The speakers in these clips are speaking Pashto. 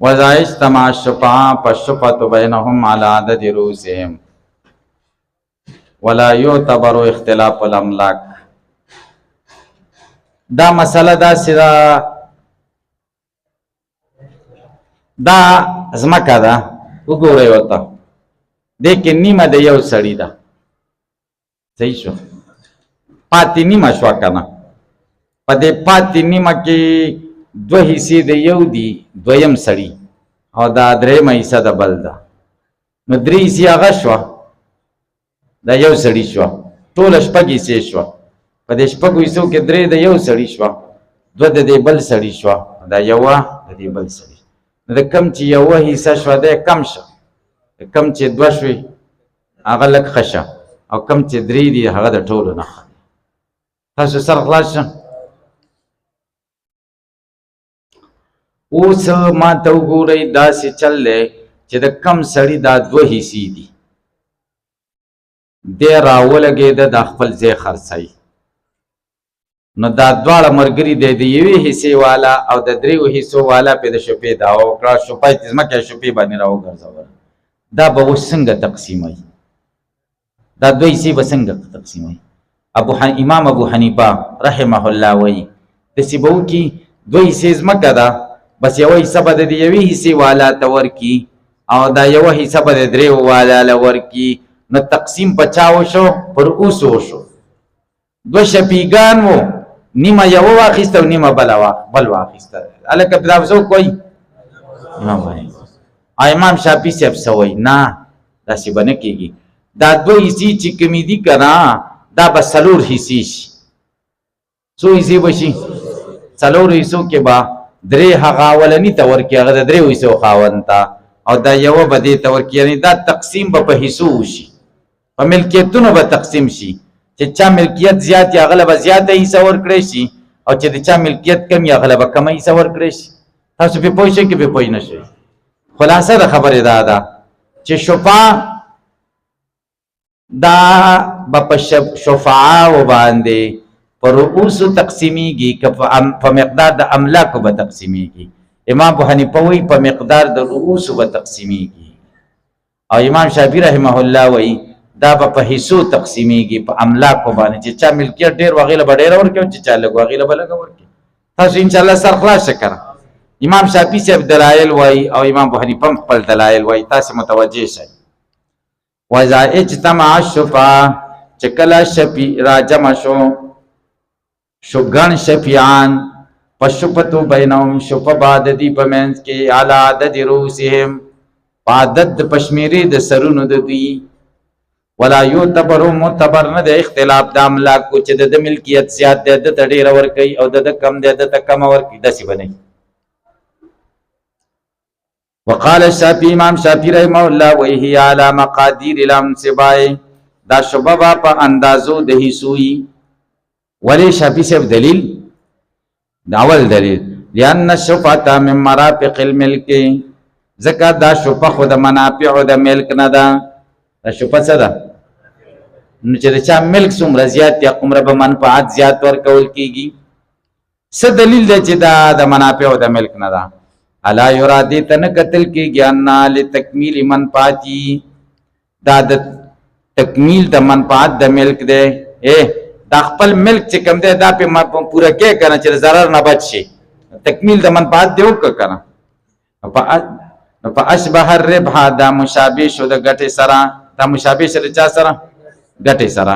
وَإِذَا اجْتَمَعَ الشُّفَعَاءُ فَالشُّفْعَةُ بَيْنَهُمْ عَلَى عَدَدِ رُؤُوسِهِمْ وَلَا يُعْتَبَرُ اخْتِلَافُ الْأَمْلَاكِ. دا مسله داسې ده، دا ځمکه ده، وګورئ ورته دې کې نیمه د یو سړي ده، صحیح شو، پاتې نیمه شوه که نه. په دې پاتې نیمه کې دوه حصې د یو دي، دویم سړي، او دا درېیمه حصه د بل ده، نو درې حصې هغه شوه، دا یو سړي شوه، ټوله شپږ حصې شوه. په دې شپږو حصو کې درې د یو سړي شوه، دوه د دې بل سړي شوه، دا یوه د دې بل سړي. نو د کم چې یوه حصه شوه دی کم شه، کم چې دوه شوې هغه لږ ښه شه، او کم چې درې دي هغه د ټولو نه ښه. تاسو سر خلاص شه. اوس ما ته وګورئ داسې چل دی چې د کم سړي دا دوه حصې دي، دی راولګېده د خپل ځای خرڅوي، نو دا دواړه ملګري دی، د یوې حصې والا او د دریو حصو والا پې د شپې دعوه وکړه، شپه یې ځمکه شپې باندې راوګرځوله. دا به اوس څنګه تقسیموي؟ دا دوه حصې به څنګه تقسیموي؟ امام ابو حنیفه رحمه الله وایي داسې به وکړي، دوه حصې ځمکه ده، بس یوه حصه به د یوې حصې والا ته ورکړي او دا یوه حصه به د دریو والا له ورکړي. نو تقسیم په چا وشو؟ پر اوسو وشو. دوه شپیګان وو، نیمه یوه واخیسته او نیمه بل واخیسته. هلکه دا څوک وایي؟ امام شافعي صاحب څه وایي؟ نه داسې به نه کېږي، دا دوه حصې چې کومې دي که نه دا به څلور حصې شي. څو حصې به شي؟ څلورو حصو کې به درې هغه اولني ته ورکړي، هغه د دریو حصو خاوند ته، او دا یوه به دې ته ورکړي. یعنې دا تقسیم به په حصو وشي، په ملکیتونو به تقسیم شي، چې چا ملکیت زیات یا هغه له به زیاته حصه ورکړی شي، او چې د چا ملکیت کم یا هغه له به کمه حصه ورکړی شي. تاسو پې پوه شئ که پې پوه نه شئ؟ خلاصه د خبرې دا ده چې شفاع دا به په شفعاو باندې په رؤوسو تقسیمیږي که په مقدار د املاکو به تقسیمیږي؟ امام ابو حنیفه وایي په مقدار د رؤوسو به تقسیمیږي، او امام شافعي رحمه الله وایي دا به په حصو تقسیمیږي، په املاکو باندې، چې چا ملکیت ډېر و هغې له به ډېره ورکړي، او چې چا لږ و هغې له به لږه ورکړي. تاسو انشاءالله سر خلاص شه که نه. امام شافعي صاحب دلایل وایي او امام ابو حنیفه هم خپل دلایل وایي، تاسې متوجه شئ. وَإِذَا اجْتَمَعَ الشُّفَعَاءُ چې کله شفیع راجمع شو ګڼ شفیعان، فالشفعة بینهم شفعه به د دوی په منځ کې علی عدد رؤوسهم، په عدد د پشمیرې د سرونو د دوی، ولا یعتبر معتبر نه د اختلاف د املاکو، چې د ملکیت زیات دی د ته ډېره ورکوي او د کم دی د ته کمه ورکوي، داسې به نه وي. وقال الشافعي امام شافعي رحمه الله وایي هي علی مقادیر الانصباء، دا شبه به په اندازو د حصو وي. ولې شافعي صاحب دلیل؟ دا اول دلیل لأن الشفعة من مرافق الملک، ځکه دا شفعه خو د منافعو د ملک نه ده. دا شفعه څه ده؟ نو چې د چا ملک څومره زیات یا عمره به منفعت زیات ورکول کېږي. څه دلیل دی چې دا د منافعو د ملک نه ده؟ الا یراد دې ته نه کتل کېږي ان لتکمیل منفعتي، دا د تکمیل د منفعت د ملک دی. دا خپل ملک چې کوم دی دا پې پوره کې که نه چې د ضرر نه بچ شي، تکمیل د منفعت دی وکړه که نه. نو په اشبه الربح دا مشابه شو د ګټې سره، دا مشابه شو د چا سره؟ ګټې سره.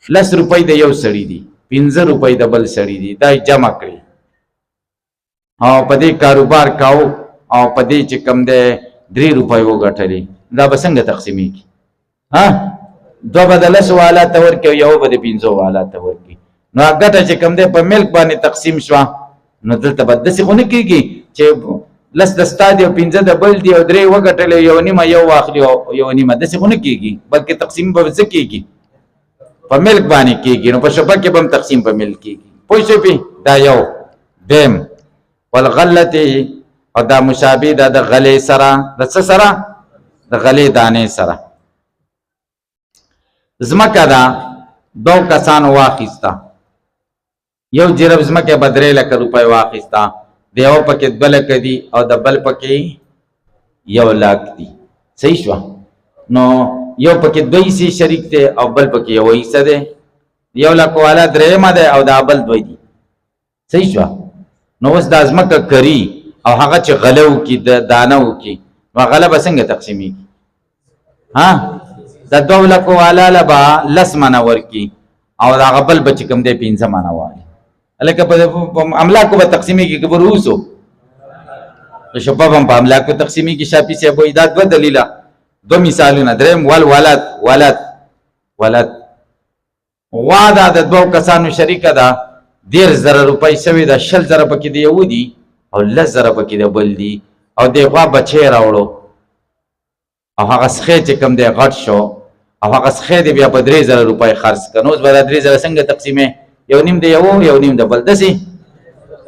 10 روپۍ د یو سړي دي، 15 روپۍ د بل سړي دي، دا جمع کړي او په دې کاروبار کاو، او په دې چې کوم دی 3 روپۍ وګټلې، دا به څنګه تقسیمیږي؟ دوه به د 10 والا ته ورکړي او یوه به د 15 والا ته ورکړي. نو ګټه چې کوم دی په ملک باندې تقسیم شوه. نو دلته به داسې خو نه کېږي چې 10 د ستا دی او 15 د بل دی او 3 وګټلې یو نیمه یو واخلي او یو نیمه، داسې خو نه کېږي، بلکې تقسیم به څه کېږي؟ په ملک باندې کېږي. نو په شفعه کې به هم تقسیم په ملک کېږي. پوه شوې پې؟ دا یو. دیم والغلتې، او دا مشابه ده د غلې سره. د څه سره؟ د غلې دانې سره. ځمکه ده، 2 کسانو واخیسته، یو جرب ځمکه به 3 لکه روپۍ واخیسته، د یو پکې 2 لک دي او د بل پکې 1 لاک دي صحیح شو نو یو پکې 2 حصے شریک دي او بل پکې 1 حصہ ده 1 لاک والا درېمه ده او د بل 2 دي صحیح شو نو اوس د ازمکه کری او هغه چې غلو کی د دانو کی نو غلبه څنګه تقسیمي ها د 2 لاک والا لبا لس منور کی او دا غبل بچ کم دی 15 منوالي الکه په املاکو به تقسیمي کی خبر وسو شباب هم په املاکو تقسیمي کی شاپی سي ابو ایداد 2 دلیلا 2 مثالونه درم ولد وادا د 2 کسانو شریکه ده 10000 روپۍ شوی دا 10000 پکې دی یو دی او 10000 پکې دی بل دی او دغه بچی راوړو او هغه څخه چې کم دی غټ شو او هغه څخه دی بیا په 3000 روپۍ خرڅ کړو نو بل 3000 څنګه تقسیمه یو نیم دی یو نیم د بل دسي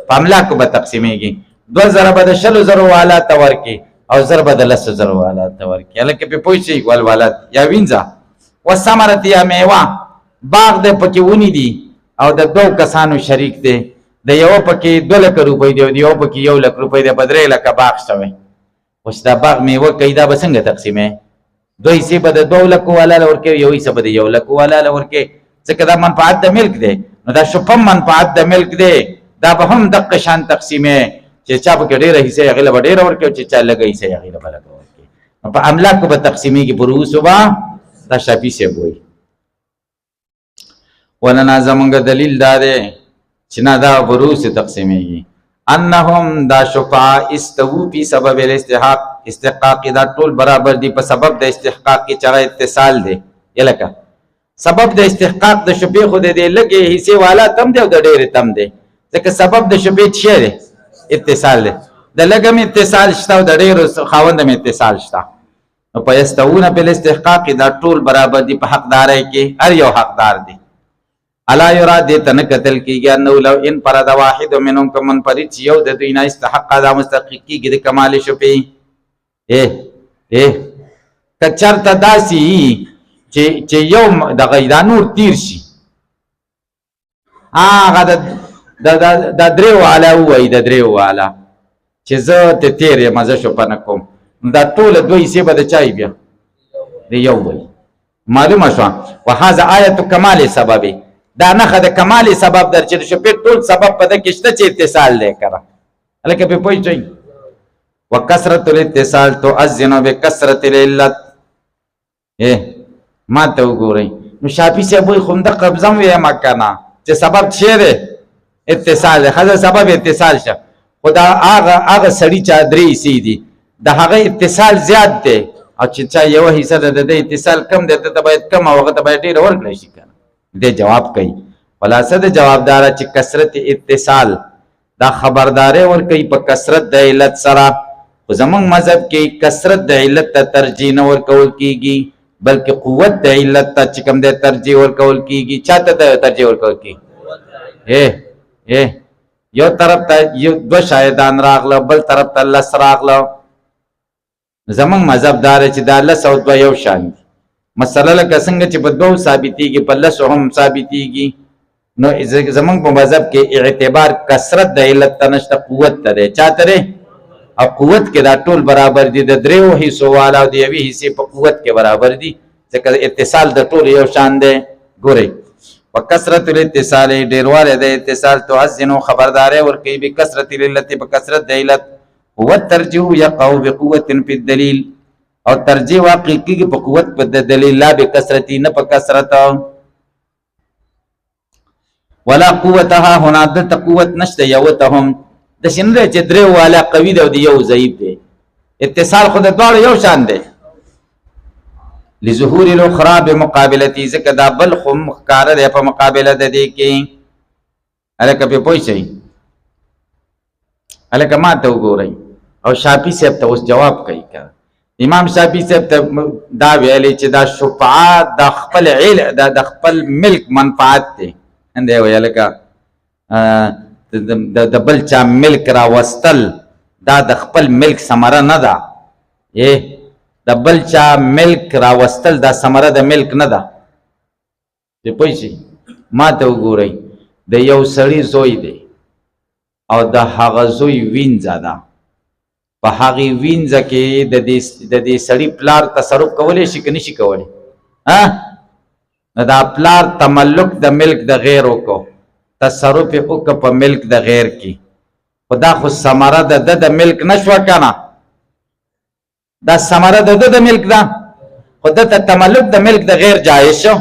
په املاکو به تقسیمېږي 2000 به د 10000 والا تور کې او 1000 به د 10000 والا تور کې الکه په پوښي ولادت یا وینځه وسمرت یا میوه باغ د پکې ونی دی او د 2 کسانو شریک دی د یو پکې 2 لک روپۍ دی او د یو پکې 1 لک روپۍ دی په 3 لک باغ شوی اوس دا باغ میوه کیدا به څنګه تقسیمه 2 حصے به د 2 لک والا ورکه یو حصہ به د 1 لک والا ورکه ځکه دا منفعت د ملک دی نو دا شپم منفعت د ملک دی دا به هم د قشان تقسیمه چې چا په ډیره حصے غیله به ډیره ورکه چې چا لګی حصے غیله به لګ ورکه په املاک په تقسیمه کې پروسو با دا شپې سي وای ولنا زمونږ دلیل دا دی چې نه دا پروس تقسیمېږي انهم دا شفاعه استوو په سبب استحقاق دا ټول برابر دي په سبب د استحقاق کې چا اتصال دی یلکه سبب د استحقاق د شفیع خو دې لګي حصے والا تم دی او د ډېر تم دی ځکه سبب د شفیع څه دی اتصال دی د لګم اتصال شته او د ډېر خاوند هم اتصال شته نو په استوونه په استحقاق دا ټول برابر دي په حقداري کې هر یو حقدار دی الا یرا دې تن قتل کیږي انه لو ان فرد واحد منهم کمن فرد یو د دوی نه استحق دا مستحق کیږي د کمال شفیع کچر تداسی چې یو د غیدا نور تیر شي هغه د دریو والا وای د دریو والا چې زه ته تیر مزه شو پنه کوم دا ټول دوی سی به د چای بیا دی یو وای معلومه شو وهذا آیت کمال سبب دا نه د کمال سبب در چې شو په ټول سبب په د کشته چې اتصال لیکره الکه په پوي وکثرت الاتصال تؤذن بکثرت العلت ما ته وګورئ نو شافعي صاحب وي خوند قبضم وي مکانا چې سبب څه دی اتصال هغه سبب اتصال شه خدا هغه سړی چا درې سي دي د هغه اتصال زیات دی او چې چا یو حصہ د اتصال کم دی ته باید کم او هغه ته باید ډیر ورکړي شي کنه دې جواب کوي خلاصه د جوابدار چې کثرت اتصال دا خبرداري ور کوي په کثرت د علت سره زمونږ مذهب کې کثرت د علت ته ترجیح نه ورکول کیږي بلکې قوت د علت ته چې کوم د ترجیح ورکول کیږي چاته د ترجیح ورکول کیږي یو طرف ته یو 2 شاهدان راغله بل طرف ته لس راغله زمونږ مذهب دار چې دا لس او 2 یو شان دي مسله لکه څنګه چې په 2 ثابتېږي په لس هم ثابتېږي نو زمونږ په مذهب کې اعتبار کثرت د علت ته نشته قوت ته دی چاته دی او قوت کې دا ټول برابر دي د دریو حصو والا او د یوې حصے په قوت کې برابر دي ځکه اتصال د ټول یو شان دی ګورئ وکثرت الاتصال ډیرواله د اتصال تؤذن خبرداري ورکوي به کثرت العلت په کثرت د علت هو ترجیح يقع بقوه في الدليل او ترجیح واقع کیږي په قوت په دلیل لا به کثرت نه په کثرت ولا قوتها هنا د قوت نشته یوتهم د شنره چې درې والا قوی دی او د یو ضعیف دی اتصال خود دواړو یو شان دی لظهور الاخرى بمقابلتي ذکر دا بل خو مخکار دی په مقابله د دې کې الکه په پوي شي الکه ما ته وګورئ او شافعي صاحب ته اوس جواب کوي امام شافعي صاحب ته دا ویلي چې دا شفاعت د خپل علم د خپل ملک منفعت دی انده ویلکه د بل چا ملک را وستل دا د خپل ملک ثمره نه ده د بل چا ملک را وستل دا ثمره د ملک نه ده په پوه شئ ما ته وګورئ د یو سړي زوی دی او د هغه زوی وینځه ده، په هغې وینځه کې د دې سړي پلار تصرف کولی شي که نه شي کولی؟ نو دا پلار تملک د ملک د غیر وکړو، تصرف یې وکړه په ملک د غیر کې، خو دا خو ثمره د ده د ملک نه شوه که نه؟ دا ثمره د ده د ملک ده، خو ده ته تملک د ملک د غیر جایز شو.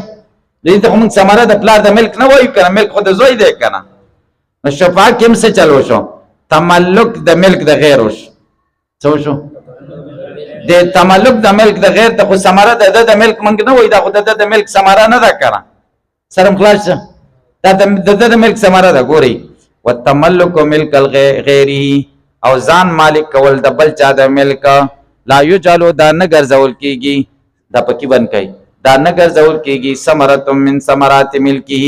دې ته خو موږ ثمره د پلار د ملک نه وایو که نه، ملک خو د زوی دی که نه. نو شفاعت کې هم څه چل وشو؟ تملک د ملک د غیر وشو. څه وشو؟ د تملک د ملک د غیر ته خو ثمره د ده د ملک موږ نه وایو، دا خو د ده د ملک ثمره نه ده که نه. سره م خلاص شه، دا د ده د ملک ثمره ده. ګورئ، والتملک ملک الغیری، او ځان مالک کول د بل چا د ملک، لا یجعلو دا نه ګرځول کېږي، دا پکې بند کوي، دا نه ګرځول کېږي ثمرة من ثمرات ملکه،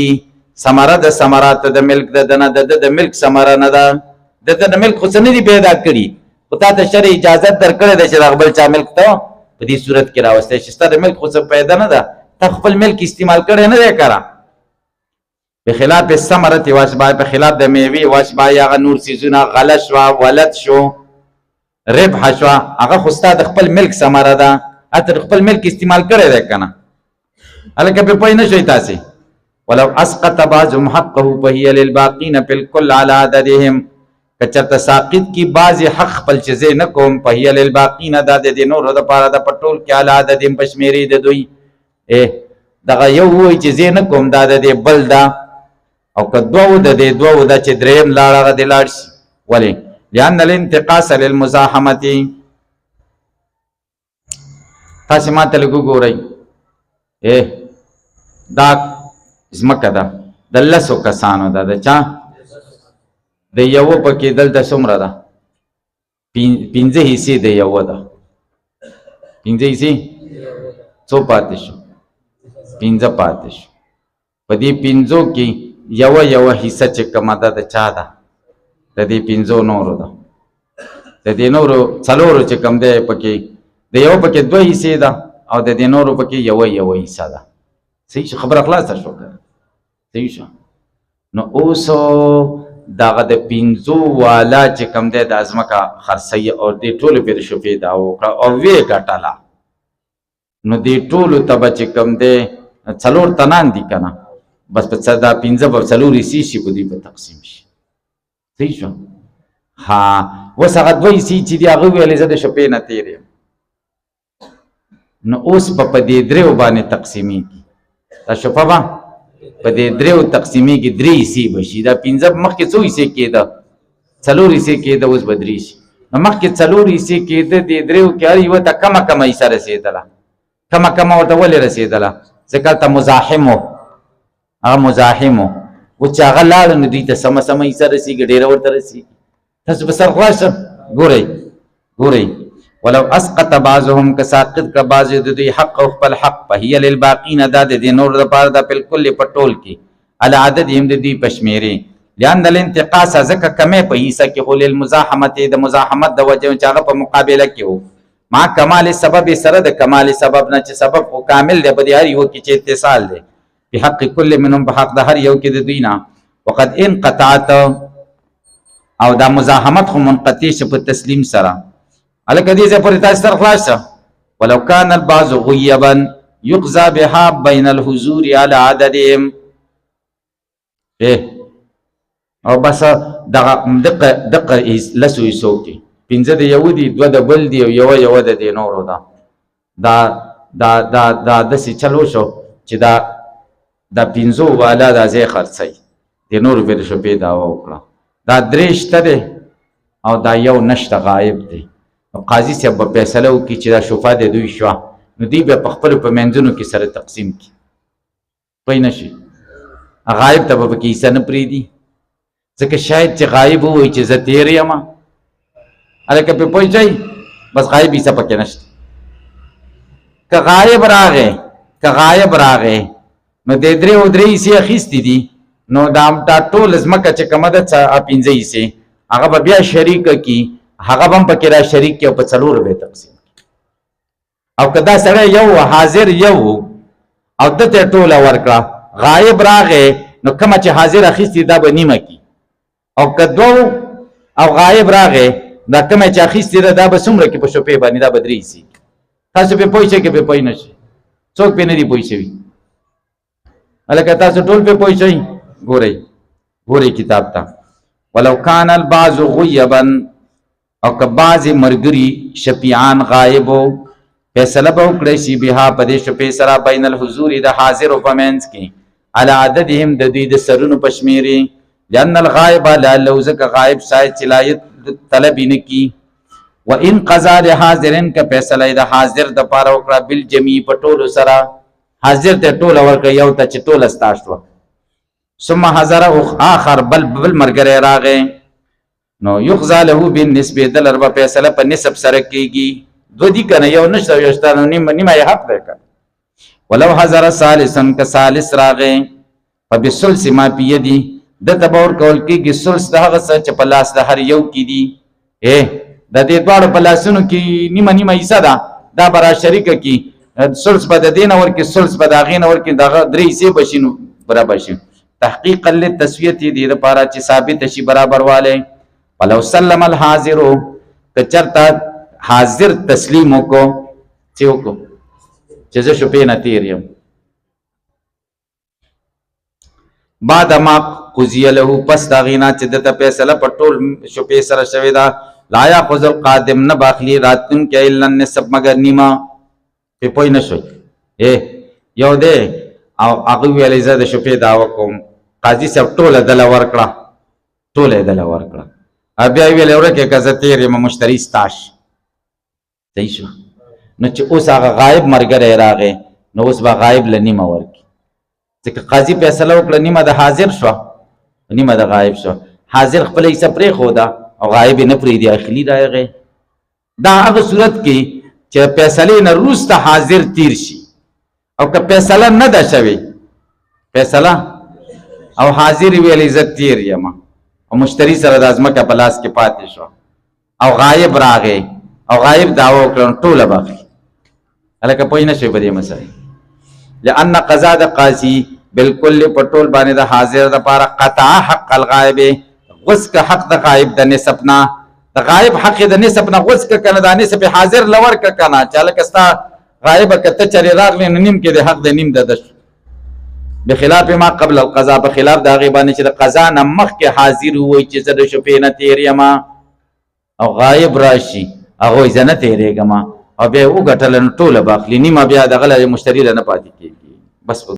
ثمره د ثمرات د ملک د ده نه، د ده د ملک ثمره نه ده. د ده د ملک خو څه نه دي پیدا کړي، خو تا ته شرع اجازت درکړې ده چې د بل چا ملک ته په دې صورت کې راوستی چې ستا د ملک خو څه پیدا نه ده، تا خپل ملک استعمال کړی نه دی که نه. بخلاف الثمرة واشباه، په خلاف د میوې واشباه، هغه نور څیزونه غله شوه، ولد شو، ربح شوه، هغه خو ستا د خپل ملک ثمره ده، ته خپل ملک استعمال کړی دی که نه. هلکه پرې پوه نه شئ تاسې. ولو اسقط بعضهم حقه فهي للباقین فی الکل علی عددهم، که چېرته ساقط کي بعضې حق خپل چې زه نه کوم، فهي للباقین، دا د دې نورو دپاره ده په ټول کې علی عددهم، په شمېرې د دوی. دغه یو ووایي چې زه نه کوم، دا د دې بل ده، او که دوو د دې دوو ده چې درېیم لاړ هغه دې لاړ شي. ولې؟ لأن الانتقاص للمزاحمة. تاسې ما ته لږ وګورئ، دا ځمکه ده د 10 کسانو ده، د چا؟ د یوه پکې دلته څومره ده؟ 5 حصې د یوه ده. 5 حصې څو پاتې شو؟ 5 پاتې شو. په دې 5 کې یوه حصه چې کومه ده د چا ده؟ د دې 5 نورو ده. د دې نورو 4 چې کوم دی پکې، د یوه پکې 2 حصې ده، او د دې نورو پکې یوه حصه ده. صحیح شو؟ خبره خلاصه شو که صحیح شو؟ نو اوس دغه د 5 والا چې کوم دی د ځمکه خرڅوي، او دې ټولو پرې شفیدا وکړه او ویې ګټله، نو دې ټولو ته به چې کوم دی 4 تنان دي که نه، بس په دا 5 به 4 حصې شي، په دې به تقسیم شي. صحیح شو؟ اوس هغه 2 حصې چې دي هغه ویلې زه د شپې نه تېر یم، نو اوس به په دې 3 باندې تقسیمېږي. دا شپه به په دې 3 تقسیمېږي، 3 حصې به شي. دا 5 مخکې څو حصې کېده؟ 4 حصې کېده، اوس به 3 شي. نو مخکې 4 حصې کېده، دې 3 کې هر یوه ته کمه حصه رسېدله. کمه ورته ولې رسېدله؟ ځکه هلته مزاحم و، هغه مزاحم و، اوس چې هغه لاړ نو دوی ته سمه حصه رسېږي، ډېره ورته رسېږي. تاسو به سر خلاص شه. ګورئ، ولو اسقط بعضهم، که ساقط که بعضې د دوی حق او خپل حق، فهي للباقین، دا د دې نورو دپاره ده، بالکل په ټول کې، علی عددهم، د دوی په شمېرې. لأن الانتقاص، ځکه کمی په حصه کې، خو للمزاحمت، د مزاحمت د وجې چې هغه په مقابله کې و، مع کمال سبب، سره د کمال سبب نه، چې سبب خو کامل دی په دې هر یو کې چې اتصال دی، په حق کل منهم، په حق د هر یو کې د دوی نه. وقد انقطعت، او دا مزاحمت خو منقطع شي په تسلیم سره. هلکه دې ځای پورې تاسو سره خلاص شه. ولو کان البعض غیبا یقضى بها بین الحضور علی عددهم. او بس دقه 10 حصو کې 5 د یو دي، 2 د بل دي، او یوه د دې نورو ده. دا داسې چلو شو چې دا 5 والا دا ځای خرڅوي، د نورو پرې شپې دعوه وکړه. دا 3 شته دی، او دا 1 نشته، غایب دی. قاضي صاحب به فیصله وکړي چې دا شفا د دوی شوه، نو دوی به په خپلو په منځونو کې سره تقسیم کړي. پوه نه شي؟ غایب ته به پکې حصه نه پرېږدي، ځکه شاید چې غایب ووایي چې زه تېر یم. هلکه پرې پوه شئ؟ بس غایب حصه پکې نشته. که غایب راغی نو د 3 حصې اخیستې دي، نو دا ټول ځمکه چې کومه ده 5 حصې، هغه به بیا شریکه کړي، هغه هم پکې را شریک کې، او په 4 به تقسیم کړي. او که دا سړی یو حاضر یو، او دته ټوله ورکړه، غایب راغی، نو کومه چې حاضر اخیستې دا به نیمه کړي، او که 2 او غایب راغې دا کومه چې اخیستې ده دا به څومره کې په شپې باندې دا به درې سي تاسو په پوه شئ کې په پوه نه شئ څوک په نه دي پوه شوي هلکه تاسو ټول په پوه شئ ګورئ کتاب ته ولو کان البعض غیبا او که بعضې ملګري شفیعان غایبو فیصله به وکړی شي بها په دې شپې سره بین الحضور د حاضرو په منځ کې على عددهم د دوی د سرونو په شمېرې لأن الغائب لعله ځکه غایب شاید چې لا طلب یې نه کي وان قضا لحاضرن که فیصله د حاضر دپاره وکړه بالجمیع په ټولو سره حاضر ته ټوله ورکړه یو ته چې ټوله ستا شوه ثم حضر آخر بل ملګری راغی نو یقضا له بالنسبه دلر به فیصله په نسب سره کېږي دو دي که نه یو نشته یو شته نو نیمه یې حق دی که ولو حضر ثالثا که ثالث راغی فبالثلث ما فی یدی دته به ورکول کېږي ثلث د هغه څه چې په لاس د هر یو کې دي د دې دواړو په لاسونو کې نیمه حصه ده دا به را شریکه کړي ثلث به د دې نه ورکړي ثلث به د هغې نه ورکړي دغه درې حصې به شي نو برابر شي تحقیقا للتسویة دې دپاره چې ثابته شي برابروالی ولو سلم الحاضرو که چېرته حاضر تسلیم وکړو چې وکړو چې زه شپې نه تېر یم بعد ما قضی له پس د هغې نه چې دته فیصله په ټول شپې سره شوې ده لا یاخذ القادم نه باخلي راتلونکی الا النصف مګر نیمه پې پوه نه شوئ یو دی او هغه ویلی زه د شپې دعوه کوم قاضي صاحب ټوله دله ورکړه ټوله یې دله ورکړه او بیا یې ویلی ورکې که زه تېر یم مشتري ستاش صحیح شو نو چې اوس هغه غایب ملګری راغی نو اوس به غایب له نیمه ورکړي ځکه قاضي فیصله وکړه نیمه د حاضر شوه نیمه د غایب شوه حاضر خپله حصه پرېښوده او غایب یې نه پرېږدي اخلي راغی دا هغه صورت کې چې فیصلې نه وروسته حاضر تیر شي او که فیصله نه ده شوې فیصله او حاضر یې ویلی زه تیر یم او مشتري سره دا ځمکه په لاس کې پاتې شوه او غایب راغی او غایب دعوه وکړه نو ټوله به اخلي هلکه پوه نه شوې په دې مسئلې لأن قضا د قاضي بالکل په ټول باندې د حاضر دپاره قطع حق الغایب غوڅ که حق د غایب د نسب نه د غایب حق د نسب نه غوڅ که که نه دا نسب حاضر له ورکړه که نه چې هلکه ستا غایبه که ته چرې راغلې نو نیم کې د حق د نیم د ده شو بخلاف ما قبل القضا په خلاف د هغې باندې چې د قضا نه مخکې حاضر ووایي چې زه د شپې نه تېر یم او غایب راشي هغه وایي زه نه تېرېږم او بیا یې وګټله نو ټوله به اخلي نیمه بیا دغه له مشتري له نه پاتې کېږي بس